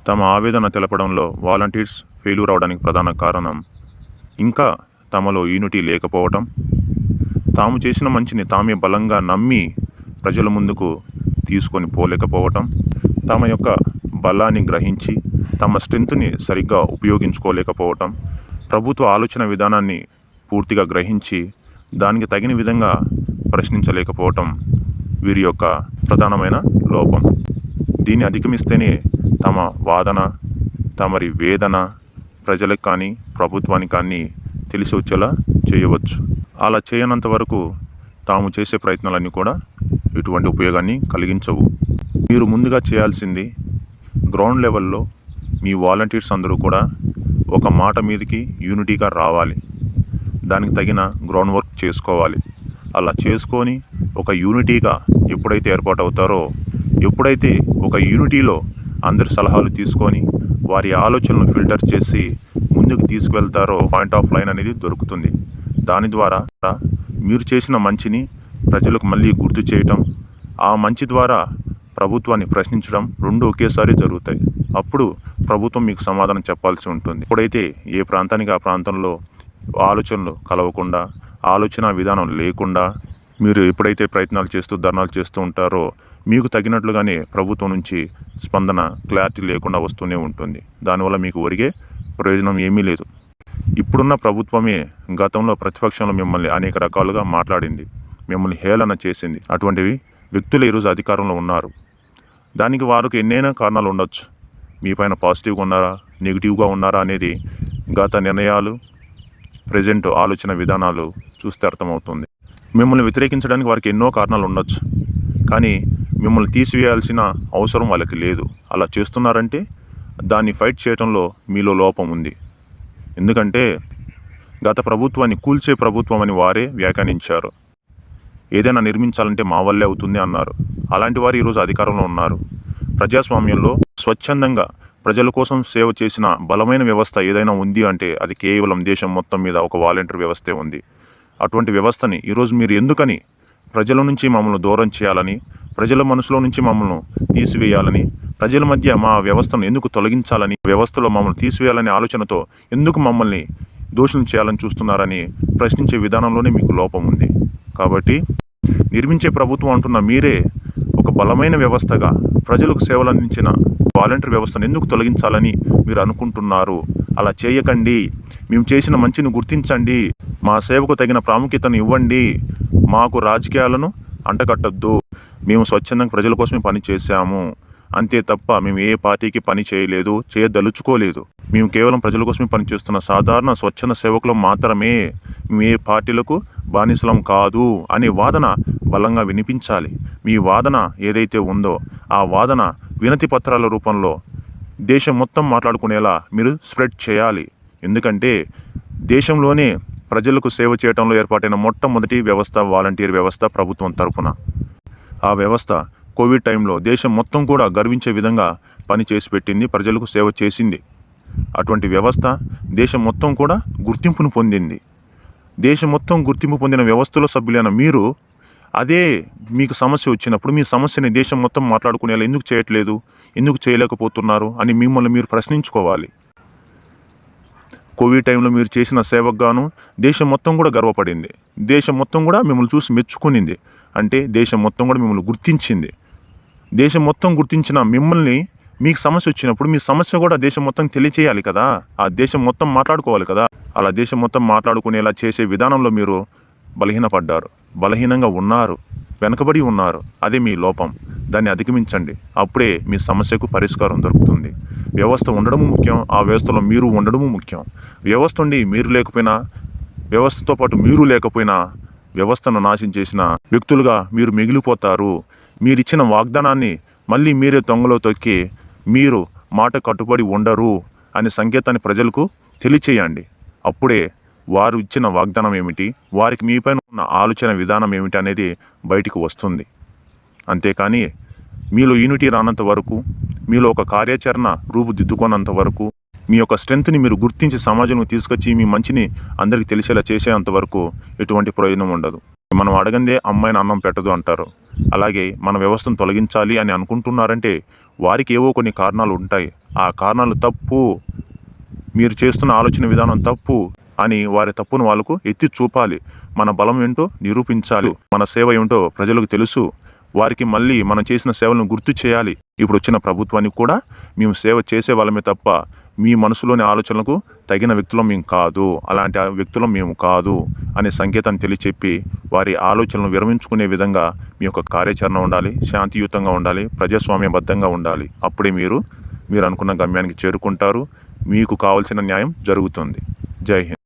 తమ ఆవేదన తెలపడంలో volunteers failure అవడానికి ప్రధాన కారణం ఇంకా తమలో యూనిటీ లేకపోవటం, తాము చేసిన మంచిని తామే బలంగా నమ్మి ప్రజల ముందుకు తీసుకొని పోలేకపోవటం, తమ యొక్క బలాన్ని గ్రహించి తమ స్ట్రెంత్ని సరిగ్గా ఉపయోగించుకోలేకపోవటం, ప్రభుత్వ ఆలోచన విధానాన్ని పూర్తిగా గ్రహించి దానికి తగిన విధంగా ప్రశ్నించలేకపోవటం వీరి యొక్క ప్రధానమైన లోపం. దీన్ని అధిగమిస్తేనే తమ వాదన, తమరి వేదన ప్రజలకు కానీ ప్రభుత్వానికి కానీ తెలిసి వచ్చేలా చేయవచ్చు. అలా చేయనంత వరకు తాము చేసే ప్రయత్నాలన్నీ కూడా ఎటువంటి ఉపయోగాన్ని కలిగించవు. మీరు ముందుగా చేయాల్సింది గ్రౌండ్ లెవెల్లో మీ వాలంటీర్స్ అందరూ కూడా ఒక మాట మీదకి యూనిటీగా రావాలి. దానికి తగిన గ్రౌండ్ వర్క్ చేసుకోవాలి. అలా చేసుకొని ఒక యూనిటీగా ఎప్పుడైతే ఏర్పాటు అవుతారో, ఎప్పుడైతే ఒక యూనిటీలో అందరి సలహాలు తీసుకొని వారి ఆలోచనలు ఫిల్టర్ చేసి ముందుకు తీసుకువెళ్తారో పాయింట్ ఆఫ్ లైన్ అనేది దొరుకుతుంది. దాని ద్వారా మీరు చేసిన మంచిని ప్రజలకు మళ్ళీ గుర్తు చేయటం, ఆ మంచి ద్వారా ప్రభుత్వాన్ని ప్రశ్నించడం రెండు ఒకేసారి జరుగుతాయి. అప్పుడు ప్రభుత్వం మీకు సమాధానం చెప్పాల్సి ఉంటుంది. ఎప్పుడైతే ఏ ప్రాంతానికి ఆ ప్రాంతంలో ఆలోచనలు కలవకుండా, ఆలోచన విధానం లేకుండా మీరు ఎప్పుడైతే ప్రయత్నాలు చేస్తూ ధర్నాలు చేస్తూ ఉంటారో మీకు తగినట్లుగానే ప్రభుత్వం నుంచి స్పందన క్లారిటీ లేకుండా వస్తూనే ఉంటుంది. దానివల్ల మీకు ఒరిగే ప్రయోజనం ఏమీ లేదు. ఇప్పుడున్న ప్రభుత్వమే గతంలో ప్రతిపక్షంలో మిమ్మల్ని అనేక రకాలుగా మాట్లాడింది, మిమ్మల్ని హేళన చేసింది. అటువంటివి వ్యక్తులు ఈరోజు అధికారంలో ఉన్నారు. దానికి వారికి ఎన్నైనా కారణాలు ఉండొచ్చు. మీ పైన పాజిటివ్గా ఉన్నారా, నెగిటివ్గా ఉన్నారా అనేది గత నిర్ణయాలు, ప్రజెంట్ ఆలోచన విధానాలు చూస్తే అర్థమవుతుంది. మిమ్మల్ని వ్యతిరేకించడానికి వారికి ఎన్నో కారణాలు ఉండొచ్చు, కానీ మిమ్మల్ని తీసివేయాల్సిన అవసరం వాళ్ళకి లేదు. అలా చేస్తున్నారంటే దాన్ని ఫైట్ చేయడంలో మీలో లోపం ఉంది. ఎందుకంటే గత ప్రభుత్వాన్ని కూల్చే ప్రభుత్వం అని వారే వ్యాఖ్యానించారు. ఏదైనా నిర్మించాలంటే మా వల్లే అవుతుంది అన్నారు. అలాంటి వారు ఈరోజు అధికారంలో ఉన్నారు. ప్రజాస్వామ్యంలో స్వచ్ఛందంగా ప్రజల కోసం సేవ చేసిన బలమైన వ్యవస్థ ఏదైనా ఉంది అంటే అది కేవలం దేశం మొత్తం మీద ఒక వాలంటీర్ వ్యవస్థే ఉంది. అటువంటి వ్యవస్థని ఈరోజు మీరు ఎందుకని ప్రజల నుంచి మమ్మల్ని దూరం చేయాలని, ప్రజల మనసులో నుంచి మమ్మల్ని తీసివేయాలని, ప్రజల మధ్య మా వ్యవస్థను ఎందుకు తొలగించాలని, వ్యవస్థలో మమ్మల్ని తీసివేయాలనే ఆలోచనతో ఎందుకు మమ్మల్ని దోషులను చేయాలని చూస్తున్నారని ప్రశ్నించే విధానంలోనే మీకు లోపం ఉంది. కాబట్టి నిర్మించే ప్రభుత్వం అంటున్న మీరే ఒక బలమైన వ్యవస్థగా ప్రజలకు సేవలు అందించిన వాలంటీర్ వ్యవస్థను ఎందుకు తొలగించాలని మీరు అనుకుంటున్నారు? అలా చేయకండి. మేము చేసిన మంచిని గుర్తించండి, మా సేవకు తగిన ప్రాముఖ్యతను ఇవ్వండి, మాకు రాజకీయాలను అంటకట్టద్దు. మేము స్వచ్ఛందంగా ప్రజల కోసమే పని చేశాము, అంతే తప్ప మేము ఏ పార్టీకి పని చేయలేదు, చేయదలుచుకోలేదు. మేము కేవలం ప్రజల కోసమే పనిచేస్తున్న సాధారణ స్వచ్ఛంద సేవకులు మాత్రమే, మేము ఏ పార్టీలకు బానిసలం కాదు అనే వాదన బలంగా వినిపించాలి. మీ వాదన ఏదైతే ఉందో ఆ వాదన వినతి పత్రాల రూపంలో దేశం మొత్తం మాట్లాడుకునేలా మీరు స్ప్రెడ్ చేయాలి. ఎందుకంటే దేశంలోనే ప్రజలకు సేవ చేయడంలో ఏర్పాటైన మొట్టమొదటి వ్యవస్థ వాలంటీర్ వ్యవస్థ ప్రభుత్వం తరపున. ఆ వ్యవస్థ కోవిడ్ టైంలో దేశం మొత్తం కూడా గర్వించే విధంగా పని చేసి పెట్టింది, ప్రజలకు సేవ చేసింది. అటువంటి వ్యవస్థ దేశం మొత్తం కూడా గుర్తింపును పొందింది. దేశం మొత్తం గుర్తింపు పొందిన వ్యవస్థలో సభ్యులైన మీరు అదే మీకు సమస్య వచ్చినప్పుడు మీ సమస్యని దేశం మొత్తం మాట్లాడుకునేలా ఎందుకు చేయట్లేదు, ఎందుకు చేయలేకపోతున్నారు అని మిమ్మల్ని మీరు ప్రశ్నించుకోవాలి. కోవిడ్ టైంలో మీరు చేసిన సేవకు గాను దేశం మొత్తం కూడా గర్వపడింది, దేశం మొత్తం కూడా మిమ్మల్ని చూసి మెచ్చుకునింది. అంటే దేశం మొత్తం కూడా మిమ్మల్ని గుర్తించింది. దేశం మొత్తం గుర్తించిన మిమ్మల్ని మీకు సమస్య వచ్చినప్పుడు మీ సమస్య కూడా దేశం మొత్తం తెలియచేయాలి కదా, ఆ దేశం మొత్తం మాట్లాడుకోవాలి కదా. అలా దేశం మొత్తం మాట్లాడుకునేలా చేసే విధానంలో మీరు బలహీనపడ్డారు, బలహీనంగా ఉన్నారు, వెనకబడి ఉన్నారు. అదే మీ లోపం. దాన్ని అధిగమించండి. అప్పుడే మీ సమస్యకు పరిష్కారం దొరుకుతుంది. వ్యవస్థ ఉండడము ముఖ్యం, ఆ వ్యవస్థలో మీరు ఉండడము ముఖ్యం. వ్యవస్థ ఉండి మీరు లేకపోయినా, వ్యవస్థతో పాటు మీరు లేకపోయినా వ్యవస్థను నాశనం చేసిన వ్యక్తులుగా మీరు మిగిలిపోతారు. మీరిచ్చిన వాగ్దానాన్ని మళ్ళీ మీరే తొంగలో తొక్కి మీరు మాట కట్టుబడి ఉండరు అనే సంకేతాన్ని ప్రజలకు తెలియచేయండి. అప్పుడే వారు ఇచ్చిన వాగ్దానం ఏమిటి, వారికి మీపైన ఉన్న ఆలోచన విధానం ఏమిటి అనేది బయటికి వస్తుంది. అంతేకాని మీలో యూనిటీ రానంత వరకు, మీలో ఒక కార్యాచరణ రూపుదిద్దుకోనంత వరకు, మీ యొక్క స్ట్రెంత్ని మీరు గుర్తించి సమాజంలో తీసుకొచ్చి మీ మంచిని అందరికీ తెలిసేలా చేసేంత వరకు ఎటువంటి ప్రయోజనం ఉండదు. మనం అడగందే అమ్మాయిని అన్నం పెట్టదు అంటారు. అలాగే మన వ్యవస్థను తొలగించాలి అని అనుకుంటున్నారంటే వారికి ఏవో కొన్ని కారణాలు ఉంటాయి. ఆ కారణాలు తప్పు, మీరు చేస్తున్న ఆలోచన విధానం తప్పు అని వారి తప్పును వాళ్ళకు ఎత్తి చూపాలి. మన బలం ఏంటో నిరూపించాలి. మన సేవ ఏమిటో ప్రజలకు తెలుసు. వారికి మళ్ళీ మనం చేసిన సేవలను గుర్తు చేయాలి. ఇప్పుడు వచ్చిన ప్రభుత్వానికి కూడా మేము సేవ చేసే వాళ్ళమే తప్ప మీ మనసులోని ఆలోచనలకు తగిన వ్యక్తులం మేము కాదు, అలాంటి వ్యక్తులం మేము కాదు అనే సంకేతాన్ని తెలియచెప్పి వారి ఆలోచనలను విరమించుకునే విధంగా మీ యొక్క కార్యాచరణ ఉండాలి. శాంతియుతంగా ఉండాలి, ప్రజాస్వామ్యబద్ధంగా ఉండాలి. అప్పుడే మీరు అనుకున్న గమ్యానికి చేరుకుంటారు. మీకు కావాల్సిన న్యాయం జరుగుతుంది. జై హింద్.